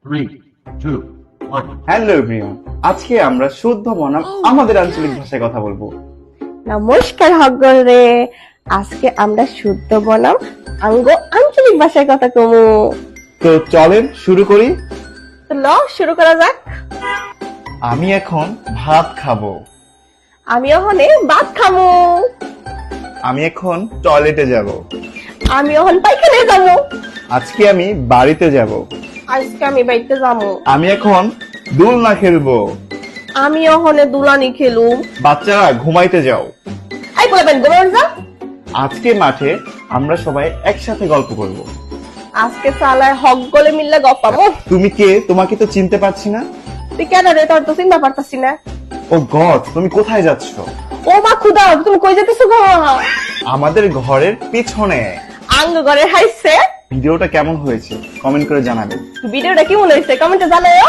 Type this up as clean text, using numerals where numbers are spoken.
Three, two, one. Hello everyone, আজকে আমরা শুদ্ধ বনাম আমাদের আঞ্চলিক ভাষায় কথা বলবো। নমস্কার সকলে, আজকে আমরা শুদ্ধ বনাম আঞ্চলিক ভাষায় কথা কমু। তো চলেন শুরু করি। তো ল শুরু করা যাক। আমি এখন ভাত খাবো। আমি ওখানে ভাত খামু। আমি এখন টয়লেটে যাব। আমি ওখানে পায়খানায় যাবো। আজকে আমি বাড়িতে যাব। আজকে আমি বাড়িতে যাবো। আমি এখন দোলনা খেলবো। আমি ওখানে দুলানি খেলুম। বাচ্চারা ঘুমাইতে যাও। এই বলবেন গোবর যা। আজকে মাঠে আমরা সবাই একসাথে গল্প করব। আজকে সালায় হক গলে মিললে গপামো। তুমি কে? তোমাকে তো চিনতে পারছি না। তুই কেন রে, তোর তো চিন্তা পারতাছি না। ও গড, তুমি কোথায় যাচ্ছ? ও মা খুদা, তুমি কই যেতেছো গো? আমাদের ঘরের পিছনে। আঙ্গ ঘরে হাইছে। ভিডিওটা কেমন হয়েছে কমেন্ট করে জানাবেন। ভিডিওটা কেমন হয়েছে কমেন্টে জানাও।